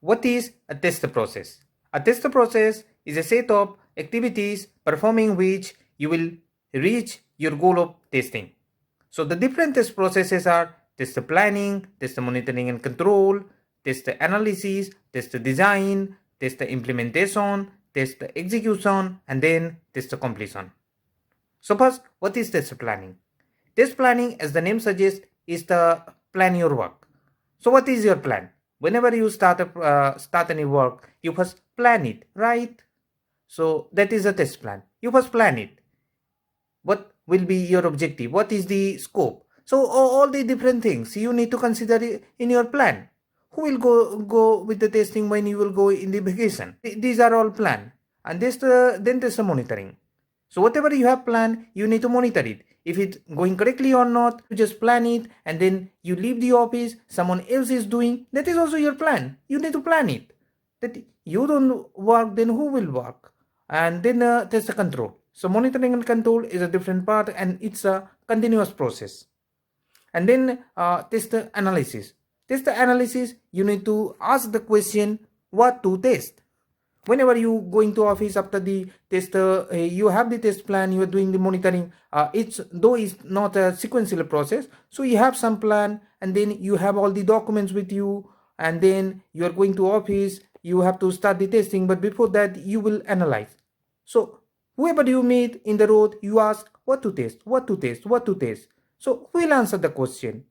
what is a test process? A test process is a set of activities performing which you will reach your goal of testing. So the different test processes are test planning, test monitoring and control, test analysis, test design, test implementation, test execution, and then test completion. So first, what is test planning? Test planning, as the name suggests, is to plan your work. So what is your plan? Whenever you start any work, you first plan it, right? So that is a test plan. You first plan it. What will be your objective? What is the scope? So all the different things you need to consider in your plan. Who will go with the testing when you will go in the vacation? These are all planned. And then there's the monitoring. So whatever you have planned, you need to monitor it. If it's going correctly or not, you just plan it and then you leave the office, someone else is doing, that is also your plan. You need to plan it. That you don't work, then who will work? And then there's the control. So monitoring and control is a different part and it's a continuous process. And then test the analysis. Test the analysis, you need to ask the question, what to test? Whenever you go into office after the test, you have the test plan, you are doing the monitoring. It's not a sequential process, so you have some plan and then you have all the documents with you, and then you are going to office, you have to start the testing, but before that you will analyze. So whoever you meet in the road, you ask what to test, what to test, what to test. So who will answer the question?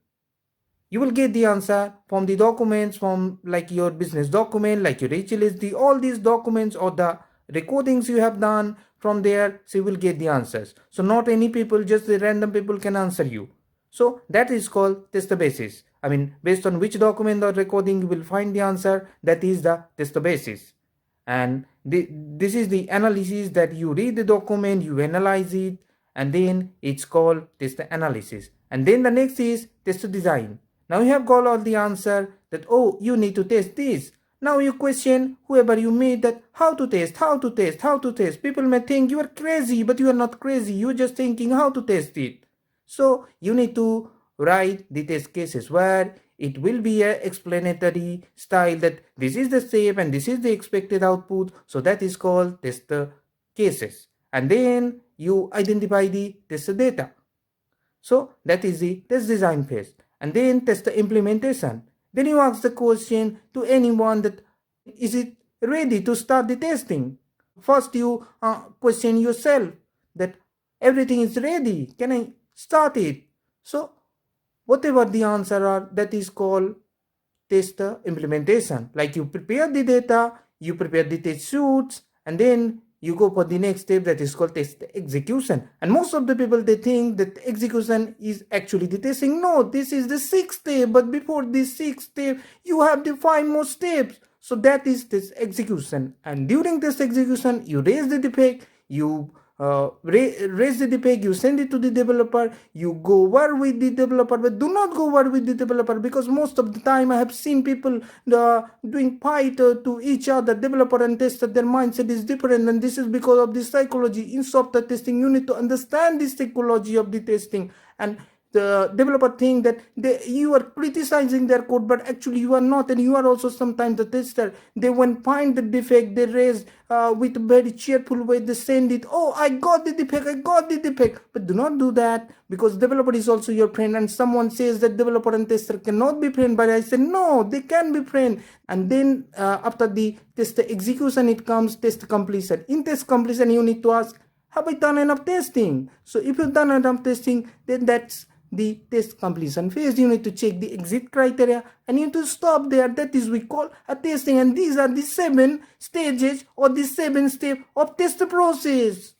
You will get the answer from the documents, from like your business document, like your HLSD, all these documents or the recordings you have done from there, so you will get the answers. So not any people, just the random people can answer you. So that is called test basis. I mean, based on which document or recording you will find the answer, that is the test basis. And this is the analysis that you read the document, you analyze it, and then it's called test analysis. And then the next is test design. Now you have got all the answer that, oh, you need to test this. Now you question whoever you meet that how to test, how to test, how to test. People may think you are crazy, but you are not crazy. You're just thinking how to test it. So you need to write the test cases where it will be a explanatory style that this is the step and this is the expected output. So that is called test cases. And then you identify the test data. So that is the test design phase. And then test the implementation. Then you ask the question to anyone that is it ready to start the testing? First you question yourself that everything is ready. Can I start it? So whatever the answer are, that is called test implementation. Like you prepare the data, you prepare the test suits, and then you go for the next step that is called test execution. And most of the people, they think that execution is actually the testing. No, this is the 6th step, but before this 6th step, you have the 5 more steps. So that is test execution. And during test execution, you raise the defect, you raise the defect, you send it to the developer, you go work with the developer, but do not go work with the developer, because most of the time I have seen people doing fight to each other, developer and tester. Their mindset is different, and this is because of the psychology. In software testing, you need to understand the psychology of the testing, and the developer think that you are criticizing their code, but actually you are not, and you are also sometimes the tester. They when find the defect, they raise with a very cheerful way, they send it, oh, I got the defect, I got the defect. But do not do that, because developer is also your friend. And someone says that developer and tester cannot be friend, but I say no, they can be friend. And then after the test execution, it comes test completion. In test completion, you need to ask, have I done enough testing? So if you've done enough testing, then that's the test completion phase. You need to check the exit criteria and you need to stop there. That is we call a testing, and these are the 7 stages or the 7 steps of test process.